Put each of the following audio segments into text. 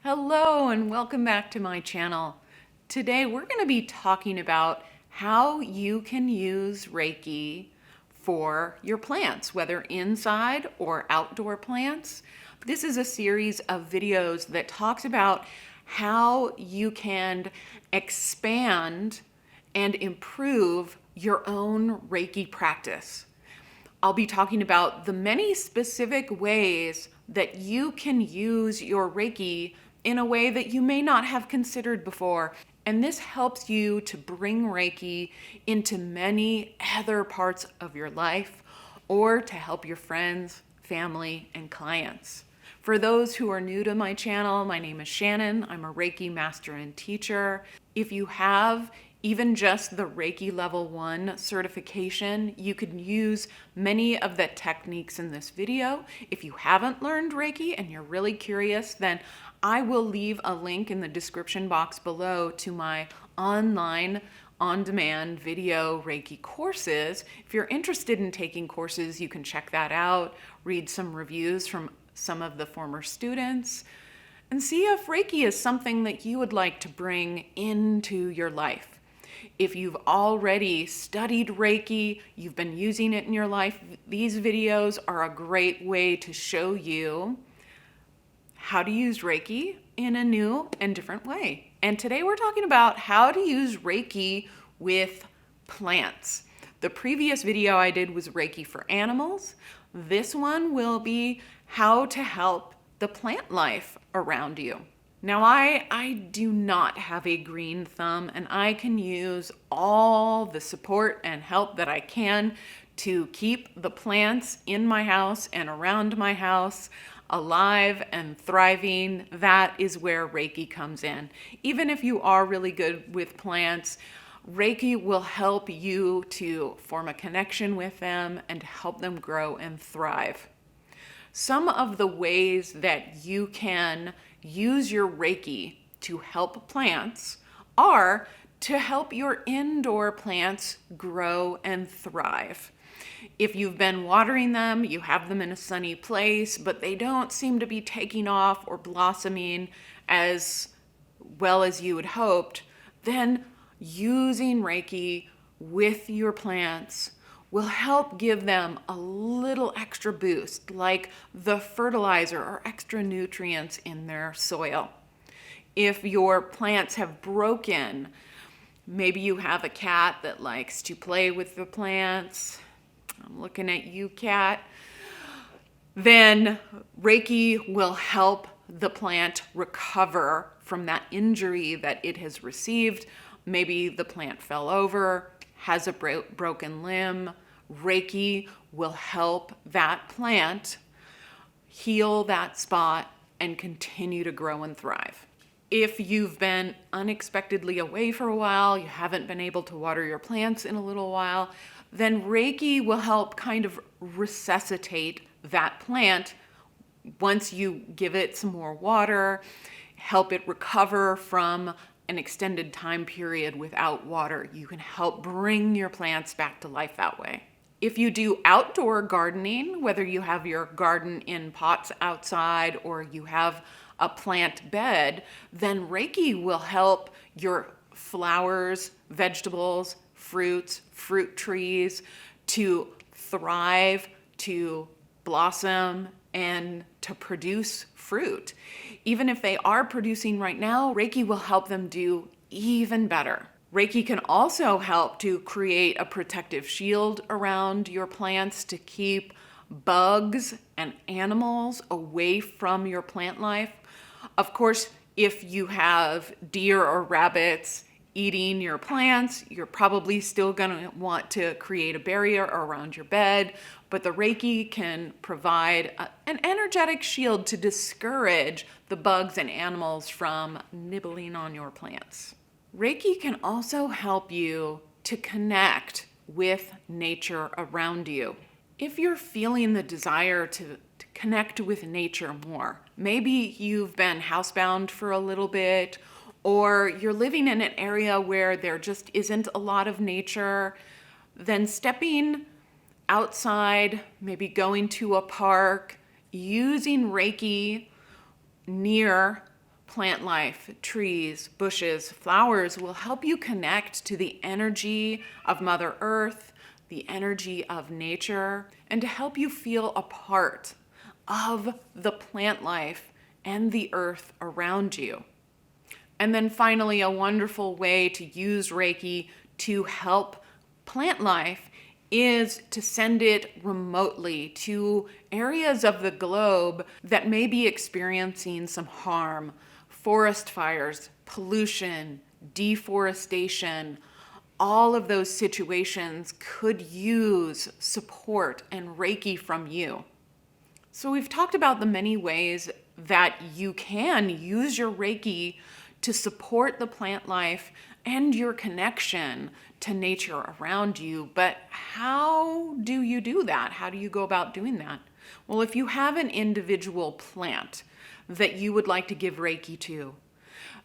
Hello and welcome back to my channel. Today we're going to be talking about how you can use Reiki for your plants, whether inside or outdoor plants. This is a series of videos that talks about how you can expand and improve your own Reiki practice. I'll be talking about the many specific ways that you can use your Reiki in a way that you may not have considered before. And this helps you to bring Reiki into many other parts of your life or to help your friends, family, and clients. For those who are new to my channel, my name is Shannon. I'm a Reiki master and teacher. If you have even just the Reiki Level 1 certification, you can use many of the techniques in this video. If you haven't learned Reiki and you're really curious, then I will leave a link in the description box below to my online on-demand video Reiki courses. If you're interested in taking courses, you can check that out, read some reviews from some of the former students, and see if Reiki is something that you would like to bring into your life. If you've already studied Reiki, you've been using it in your life, these videos are a great way to show you how to use Reiki in a new and different way. And today we're talking about how to use Reiki with plants. The previous video I did was Reiki for animals. This one will be how to help the plant life around you. Now, I do not have a green thumb, and I can use all the support and help that I can to keep the plants in my house and around my house alive and thriving. That is where Reiki comes in. Even if you are really good with plants, Reiki will help you to form a connection with them and help them grow and thrive. Some of the ways that you can use your Reiki to help plants are to help your indoor plants grow and thrive. If you've been watering them, you have them in a sunny place, but they don't seem to be taking off or blossoming as well as you had hoped, then using Reiki with your plants will help give them a little extra boost, like the fertilizer or extra nutrients in their soil. If your plants have broken, maybe you have a cat that likes to play with the plants. I'm looking at you, cat. Then Reiki will help the plant recover from that injury that it has received. Maybe the plant fell over, has a broken limb. Reiki will help that plant heal that spot and continue to grow and thrive. If you've been unexpectedly away for a while, you haven't been able to water your plants in a little while, then Reiki will help kind of resuscitate that plant once you give it some more water, help it recover from an extended time period without water. You can help bring your plants back to life that way. If you do outdoor gardening, whether you have your garden in pots outside or you have a plant bed, then Reiki will help your flowers, vegetables, fruits, fruit trees to thrive, to blossom, and to produce fruit. Even if they are producing right now, Reiki will help them do even better. Reiki can also help to create a protective shield around your plants to keep bugs and animals away from your plant life. Of course, if you have deer or rabbits eating your plants, you're probably still going to want to create a barrier around your bed, but the Reiki can provide an energetic shield to discourage the bugs and animals from nibbling on your plants. Reiki can also help you to connect with nature around you. If you're feeling the desire to connect with nature more, maybe you've been housebound for a little bit, or you're living in an area where there just isn't a lot of nature, then stepping outside, maybe going to a park, using Reiki near plant life, trees, bushes, flowers will help you connect to the energy of Mother Earth, the energy of nature, and to help you feel a part of the plant life and the earth around you. And then finally, a wonderful way to use Reiki to help plant life is to send it remotely to areas of the globe that may be experiencing some harm, forest fires, pollution, deforestation. All of those situations could use support and Reiki from you. So we've talked about the many ways that you can use your Reiki to support the plant life and your connection to nature around you. But how do you do that? How do you go about doing that? Well, if you have an individual plant that you would like to give Reiki to,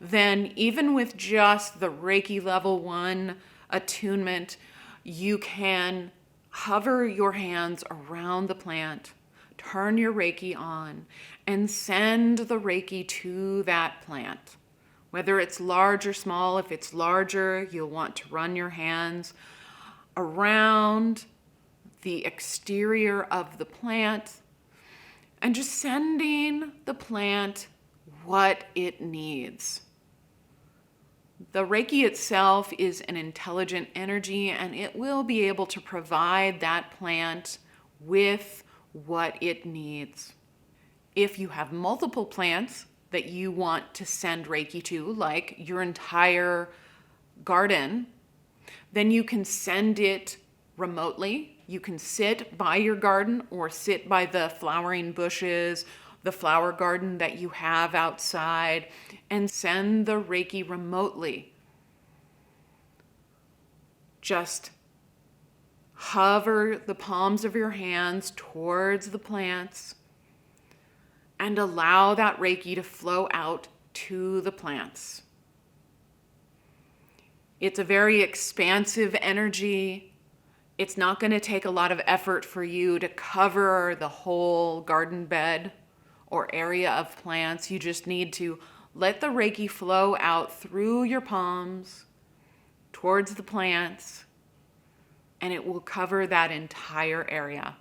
then even with just the Reiki level 1 attunement, you can hover your hands around the plant, turn your Reiki on, and send the Reiki to that plant. Whether it's large or small, if it's larger, you'll want to run your hands around the exterior of the plant and just sending the plant what it needs. The Reiki itself is an intelligent energy, and it will be able to provide that plant with what it needs. If you have multiple plants that you want to send Reiki to, like your entire garden, then you can send it remotely. You can sit by your garden or sit by the flowering bushes, the flower garden that you have outside, and send the Reiki remotely. Just hover the palms of your hands towards the plants and allow that Reiki to flow out to the plants. It's a very expansive energy. It's not going to take a lot of effort for you to cover the whole garden bed or area of plants. You just need to let the Reiki flow out through your palms towards the plants, and it will cover that entire area.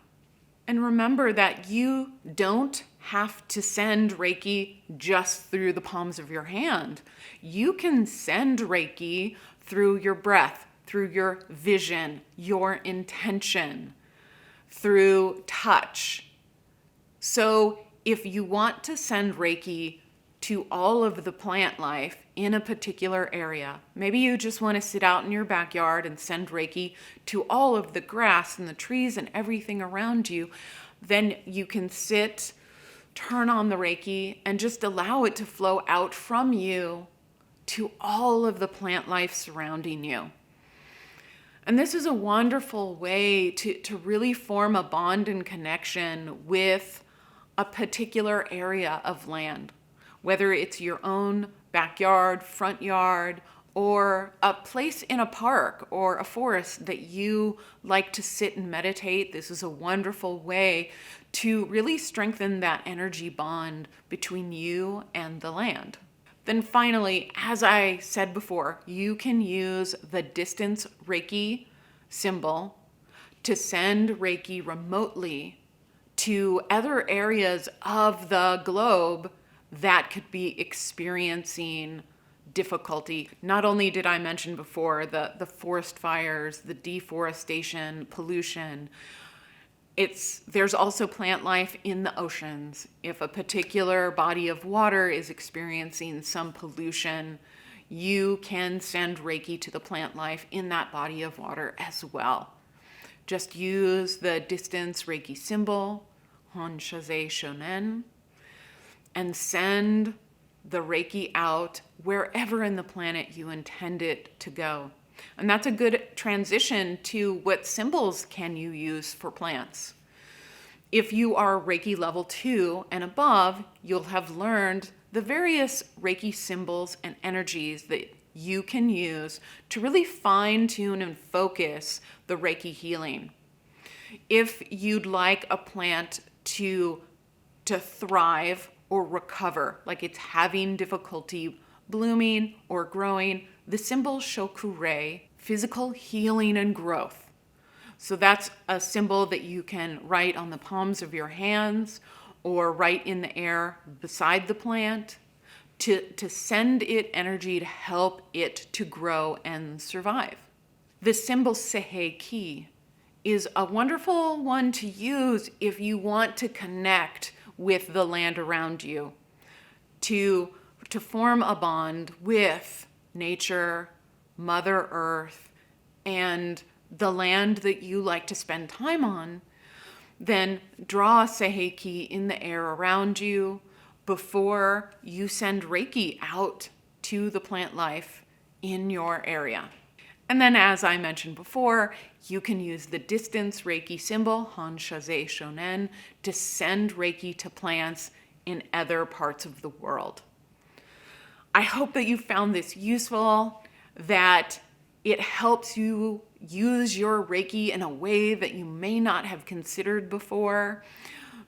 And remember that you don't have to send Reiki just through the palms of your hand. You can send Reiki through your breath, through your vision, your intention, through touch. So if you want to send Reiki to all of the plant life in a particular area, maybe you just want to sit out in your backyard and send Reiki to all of the grass and the trees and everything around you, then you can sit, turn on the Reiki, and just allow it to flow out from you to all of the plant life surrounding you. And this is a wonderful way to really form a bond and connection with a particular area of land, whether it's your own backyard, front yard, or a place in a park or a forest that you like to sit and meditate. This is a wonderful way to really strengthen that energy bond between you and the land. Then finally, as I said before, you can use the distance Reiki symbol to send Reiki remotely to other areas of the globe that could be experiencing difficulty. Not only did I mention before the forest fires, the deforestation, pollution, there's also plant life in the oceans. If a particular body of water is experiencing some pollution, you can send Reiki to the plant life in that body of water as well. Just use the distance Reiki symbol, Hon Shaze Shonen, and send the Reiki out wherever in the planet you intend it to go. And that's a good transition to what symbols can you use for plants. If you are Reiki level 2 and above, you'll have learned the various Reiki symbols and energies that you can use to really fine-tune and focus the Reiki healing. If you'd like a plant to thrive or recover, like it's having difficulty blooming or growing, the symbol Shokurei, physical healing and growth. So that's a symbol that you can write on the palms of your hands or write in the air beside the plant to send it energy to help it to grow and survive. The symbol Seiheki is a wonderful one to use if you want to connect with the land around you, to form a bond with nature, Mother Earth, and the land that you like to spend time on. Then draw a Seiheki in the air around you before you send Reiki out to the plant life in your area. And then, as I mentioned before, you can use the distance Reiki symbol, Hanshaze Shonen, to send Reiki to plants in other parts of the world. I hope that you found this useful, that it helps you use your Reiki in a way that you may not have considered before,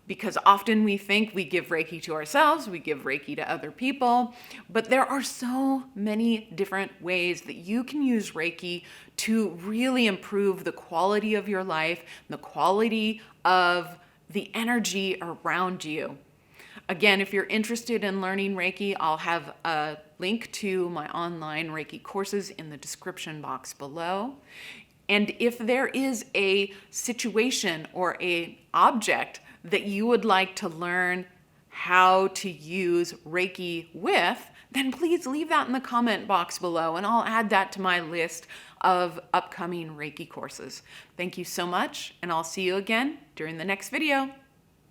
because often we think we give Reiki to ourselves, we give Reiki to other people, but there are so many different ways that you can use Reiki to really improve the quality of your life, the quality of the energy around you. Again, if you're interested in learning Reiki, I'll have a link to my online Reiki courses in the description box below. And if there is a situation or an object that you would like to learn how to use Reiki with, then please leave that in the comment box below and I'll add that to my list of upcoming Reiki courses. Thank you so much, and I'll see you again during the next video.